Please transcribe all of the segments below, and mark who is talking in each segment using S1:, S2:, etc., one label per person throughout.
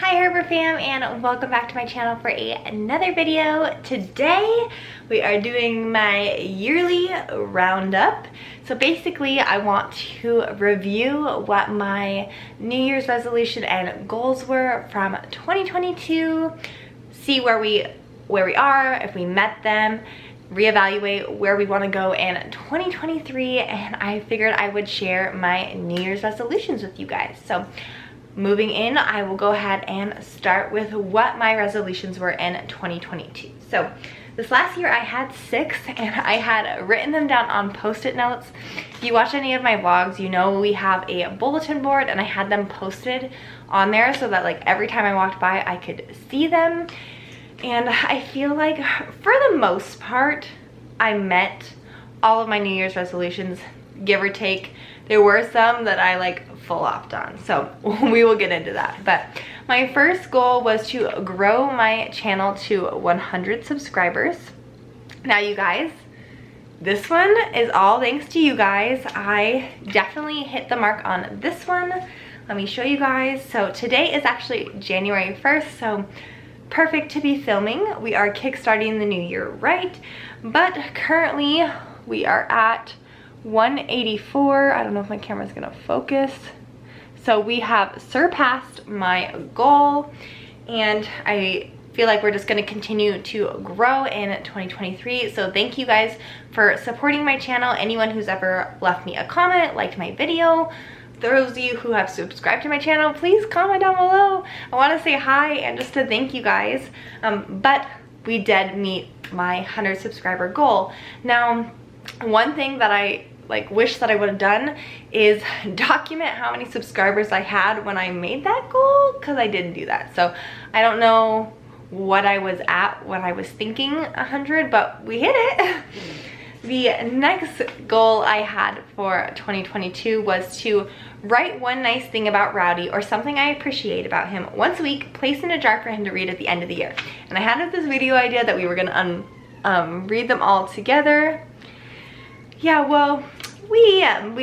S1: Hi Herber fam, and welcome back to my channel for another video. Today we are doing my yearly roundup. So basically I want to review what my New Year's resolution and goals were from 2022, see where we are, if we met them, reevaluate where we want to go in 2023, and I figured I would share my New Year's resolutions with you guys. So moving in, I will go ahead and start with what my resolutions were in 2022. So this last year I had 6, and I had written them down on post-it notes. If you watch any of my vlogs, you know we have a bulletin board, and I had them posted on there so that like every time I walked by I could see them. And I feel like for the most part I met all of my New Year's resolutions, give or take. There were some that I like flopped on, so we will get into that. But my first goal was to grow my channel to 100 subscribers. Now you guys, this one is all thanks to you guys. I definitely hit the mark on this one. Let me show you guys. So today is actually January 1st, so perfect to be filming. We are kickstarting the new year right, but currently we are at 184. I don't know if my camera's gonna focus. So we have surpassed my goal, and I feel like we're just gonna continue to grow in 2023. So thank you guys for supporting my channel. Anyone who's ever left me a comment, liked my video, those of you who have subscribed to my channel, please comment down below. I want to say hi and just to thank you guys. But we did meet my 100 subscriber goal. Now, one thing that I wish that I would have done is document how many subscribers I had when I made that goal, because I didn't do that. So I don't know what I was at when I was thinking 100, but we hit it. The next goal I had for 2022 was to write one nice thing about Rowdy or something I appreciate about him once a week, place in a jar for him to read at the end of the year. And I had this video idea that we were gonna read them all together. Yeah, well, we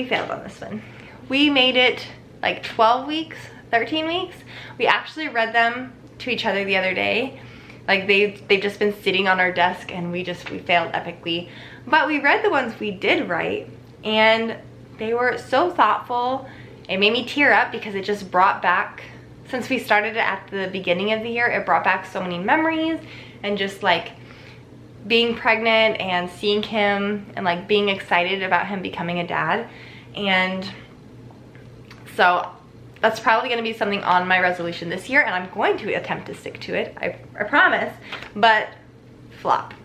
S1: failed on this one. We made it like 12 weeks, 13 weeks. We actually read them to each other the other day. Like they've just been sitting on our desk, and we failed epically. But we read the ones we did write, and they were so thoughtful. It made me tear up because it just brought back, since we started it at the beginning of the year, it brought back so many memories, and just like being pregnant and seeing him and like being excited about him becoming a dad. And so that's probably going to be something on my resolution this year, and I'm going to attempt to stick to it, I promise, but flopped.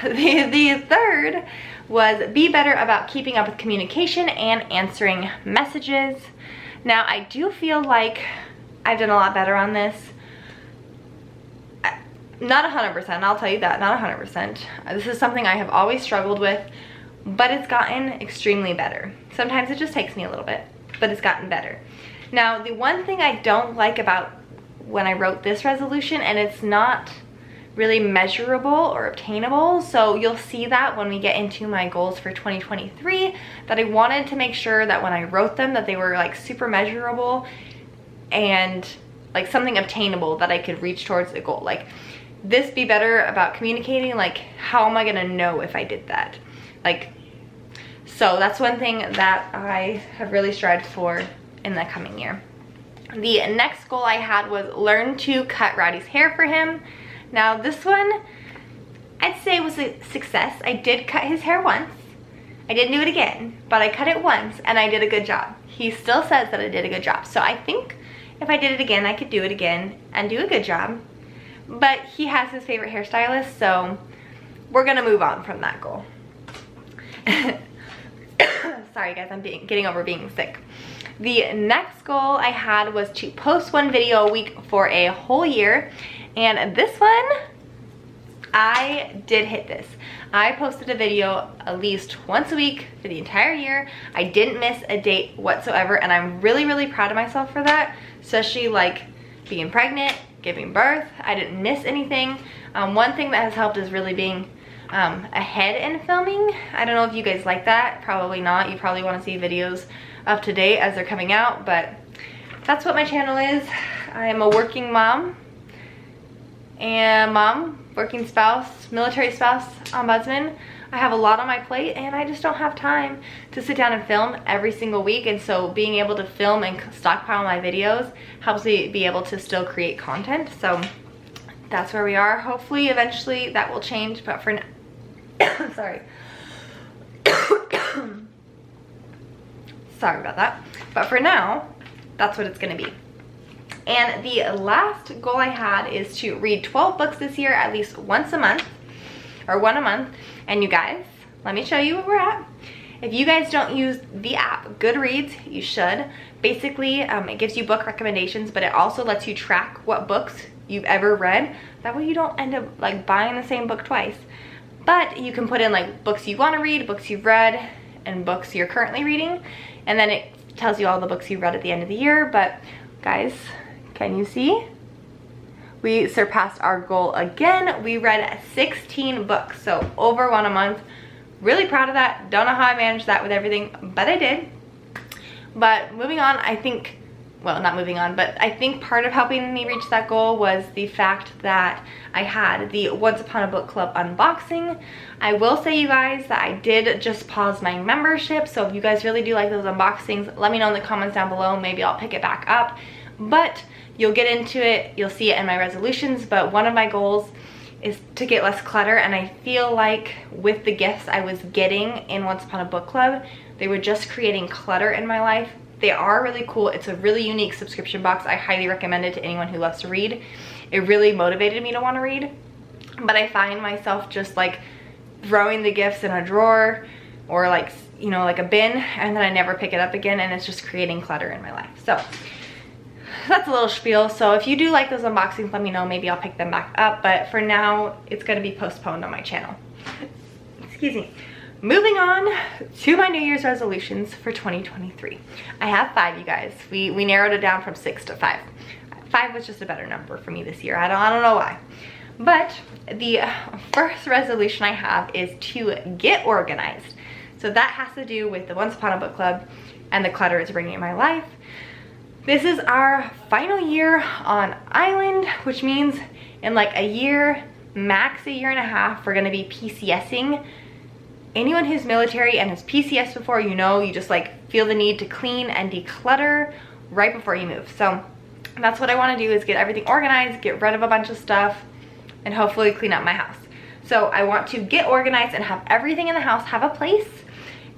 S1: The third was be better about keeping up with communication and answering messages. Now I do feel like I've done a lot better on this. Not 100%, I'll tell you that, not 100%. This is something I have always struggled with, but it's gotten extremely better. Sometimes it just takes me a little bit, but it's gotten better. Now, the one thing I don't like about when I wrote this resolution, and it's not really measurable or obtainable, so you'll see that when we get into my goals for 2023, that I wanted to make sure that when I wrote them that they were like super measurable and like something obtainable that I could reach towards the goal. Like this, be better about communicating, like how am I gonna know if I did that? Like, so that's one thing that I have really strived for in the coming year. The next goal I had was learn to cut Rowdy's hair for him. Now this one, I'd say was a success. I did cut his hair once. I didn't do it again, but I cut it once and I did a good job. He still says that I did a good job. So I think if I did it again, I could do it again and do a good job. But he has his favorite hairstylist, so we're gonna move on from that goal. Sorry guys, I'm getting over being sick. The next goal I had was to post one video a week for a whole year. And this one, I did hit this. I posted a video at least once a week for the entire year. I didn't miss a date whatsoever, and I'm really, really proud of myself for that. Especially like being pregnant, giving birth, I didn't miss anything. One thing that has helped is really being ahead in filming. I don't know if you guys like that, probably not. You probably want to see videos up to date as they're coming out, but that's what my channel is. I am a working mom and working spouse, military spouse, ombudsman. I have a lot on my plate and I just don't have time to sit down and film every single week. And so being able to film and stockpile my videos helps me be able to still create content. So that's where we are. Hopefully eventually that will change, but for now, sorry. Sorry about that. But for now, that's what it's gonna be. And the last goal I had is to read 12 books this year, at least once a month, or one a month. And you guys, let me show you where we're at. If you guys don't use the app Goodreads, you should. Basically, it gives you book recommendations, but it also lets you track what books you've ever read. That way you don't end up like buying the same book twice. But you can put in like books you want to read, books you've read, and books you're currently reading. And then it tells you all the books you've read at the end of the year. But guys, can you see? We surpassed our goal again. We read 16 books, so over one a month. Really proud of that. Don't know how I managed that with everything, but I did. But moving on, I think, well, not moving on, but I think part of helping me reach that goal was the fact that I had the Once Upon a Book Club unboxing. I will say, you guys, that I did just pause my membership, so if you guys really do like those unboxings, let me know in the comments down below. Maybe I'll pick it back up. But you'll get into it, you'll see it in my resolutions, but one of my goals is to get less clutter, and I feel like with the gifts I was getting in Once Upon a Book Club, they were just creating clutter in my life. They are really cool. It's a really unique subscription box. I highly recommend it to anyone who loves to read. It really motivated me to want to read, but I find myself just like throwing the gifts in a drawer or like, you know, like a bin, and then I never pick it up again, and it's just creating clutter in my life. So that's a little spiel. So if you do like those unboxings, let me know. Maybe I'll pick them back up, but for now it's going to be postponed on my channel. Excuse me. Moving on to my New Year's resolutions for 2023. I have 5, you guys. We narrowed it down from 6 to 5. 5 was just a better number for me this year. I don't know why. But the first resolution I have is to get organized. So that has to do with the Once Upon a Book Club and the clutter it's bringing in my life. This is our final year on island, which means in like a year, max a year and a half, we're gonna be PCSing. Anyone who's military and has PCS before, you know, you just like feel the need to clean and declutter right before you move. So that's what I want to do, is get everything organized, get rid of a bunch of stuff, and hopefully clean up my house. So I want to get organized and have everything in the house have a place,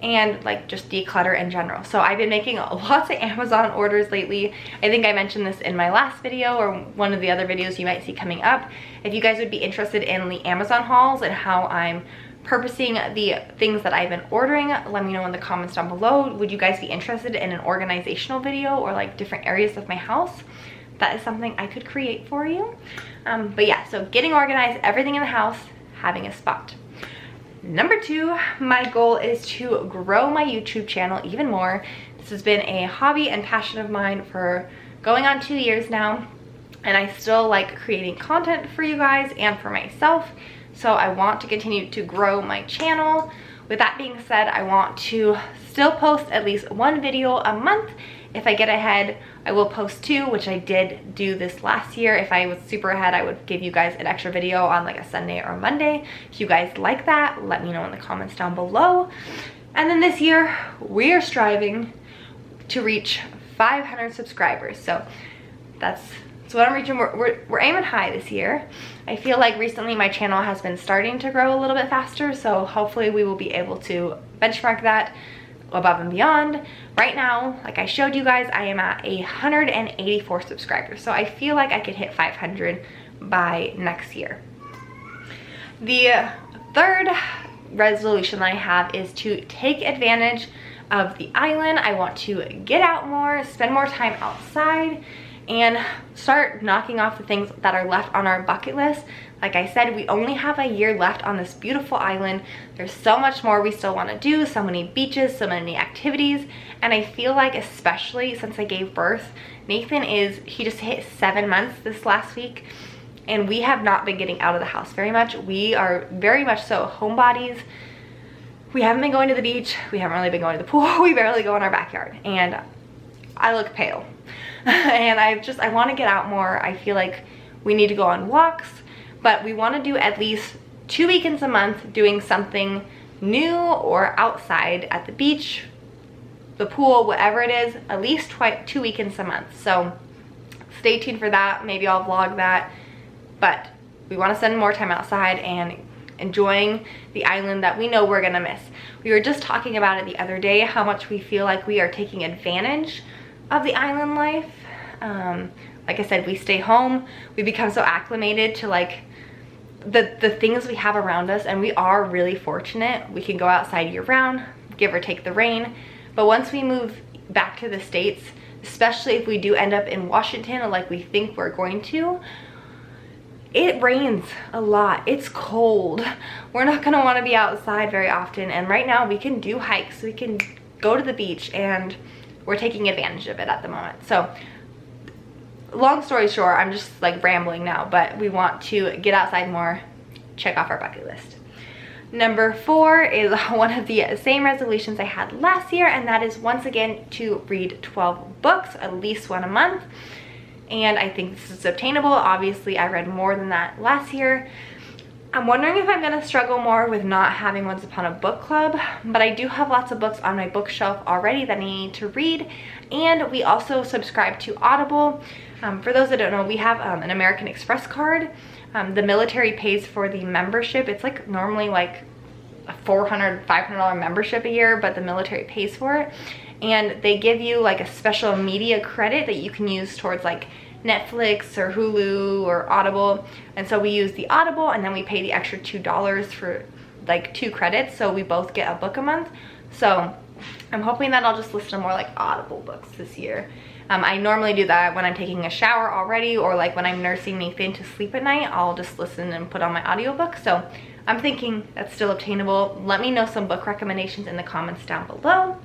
S1: and like just declutter in general. So I've been making lots of Amazon orders lately. I think I mentioned this in my last video or one of the other videos you might see coming up. If you guys would be interested in the Amazon hauls and how I'm purposing the things that I've been ordering, let me know in the comments down below. Would you guys be interested in an organizational video or like different areas of my house? That is something I could create for you. But yeah, so getting organized, everything in the house, having a spot. Number 2, my goal is to grow my YouTube channel even more. This has been a hobby and passion of mine for going on 2 years now, and I still like creating content for you guys and for myself. So I want to continue to grow my channel. With that being said, I want to still post at least 1 video a month. If I get ahead, I will post 2, which I did do this last year. If I was super ahead, I would give you guys an extra video on like a Sunday or Monday. If you guys like that, let me know in the comments down below. And then this year, we are striving to reach 500 subscribers. So that's what I'm reaching. We're aiming high this year. I feel like recently my channel has been starting to grow a little bit faster, so hopefully we will be able to benchmark that above and beyond. Right now, like I showed you guys, I am at 184 subscribers, so I feel like I could hit 500 by next year. The third resolution that I have is to take advantage of the island. I want to get out more, spend more time outside, and start knocking off the things that are left on our bucket list. Like I said, we only have a year left on this beautiful island. There's so much more we still want to do, so many beaches, so many activities, and I feel like, especially since I gave birth, Nathan he just hit 7 months this last week, and we have not been getting out of the house very much. We are very much so homebodies. We haven't been going to the beach, we haven't really been going to the pool, we barely go in our backyard, and I look pale. and I want to get out more. I feel like we need to go on walks, but we want to do at least 2 weekends a month doing something new or outside at the beach, the pool, whatever it is, at least 2 weekends a month. So stay tuned for that. Maybe I'll vlog that, but we want to spend more time outside and enjoying the island that we know we're gonna miss. We were just talking about it the other day, how much we feel like we are taking advantage of the island life. Like I said, we stay home, we become so acclimated to like the things we have around us, and we are really fortunate. We can go outside year round, give or take the rain. But once we move back to the States, especially if we do end up in Washington like we think we're going to, it rains a lot, it's cold. We're not gonna wanna be outside very often, and right now we can do hikes, we can go to the beach, and we're taking advantage of it at the moment. So long story short, I'm just like rambling now, but we want to get outside more, check off our bucket list. Number 4 is one of the same resolutions I had last year, and that is once again to read 12 books, at least one a month. And I think this is obtainable. Obviously, I read more than that last year. I'm wondering if I'm gonna struggle more with not having Once Upon a Book Club, but I do have lots of books on my bookshelf already that I need to read. And we also subscribe to Audible. For those that don't know, we have an American Express card. The military pays for the membership. It's like normally like a $400, $500 membership a year, but the military pays for it. And they give you like a special media credit that you can use towards like Netflix or Hulu or Audible. And so we use the Audible, and then we pay the extra $2 for like 2 credits, so we both get a book a month. So I'm hoping that I'll just listen to more like Audible books this year. I normally do that when I'm taking a shower already, or like when I'm nursing Nathan to sleep at night, I'll just listen and put on my audiobook. So I'm thinking that's still obtainable. Let me know some book recommendations in the comments down below.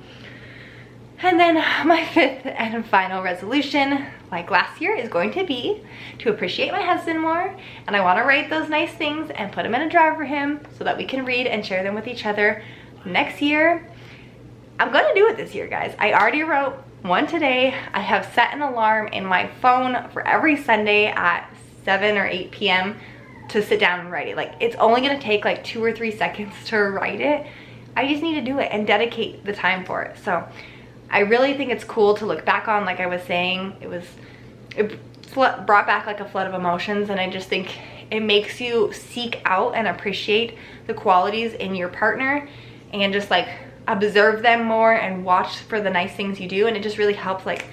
S1: And then my 5th and final resolution, like last year, is going to be to appreciate my husband more. And I want to write those nice things and put them in a drawer for him so that we can read and share them with each other next year. I'm going to do it this year, guys. I already wrote one today. I have set an alarm in my phone for every Sunday at 7 or 8 p.m. to sit down and write it. Like, it's only going to take like 2 or 3 seconds to write it. I just need to do it and dedicate the time for it. So I really think it's cool to look back on. Like I was saying, it brought back like a flood of emotions, and I just think it makes you seek out and appreciate the qualities in your partner and just like observe them more and watch for the nice things you do, and it just really helps like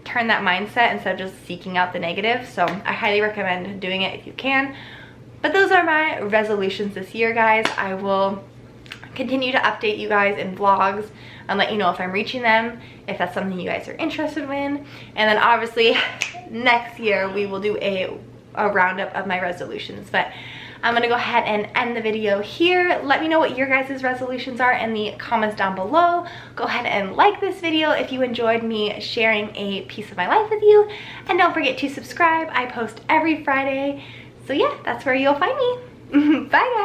S1: turn that mindset instead of just seeking out the negative. So I highly recommend doing it if you can. But those are my resolutions this year, guys. I will continue to update you guys in vlogs and let you know if I'm reaching them, if that's something you guys are interested in. And then obviously next year we will do a roundup of my resolutions. But I'm gonna go ahead and end the video here. Let me know what your guys' resolutions are in the comments down below. Go ahead and like this video if you enjoyed me sharing a piece of my life with you. And don't forget to subscribe. I post every Friday. So yeah, that's where you'll find me. Bye guys.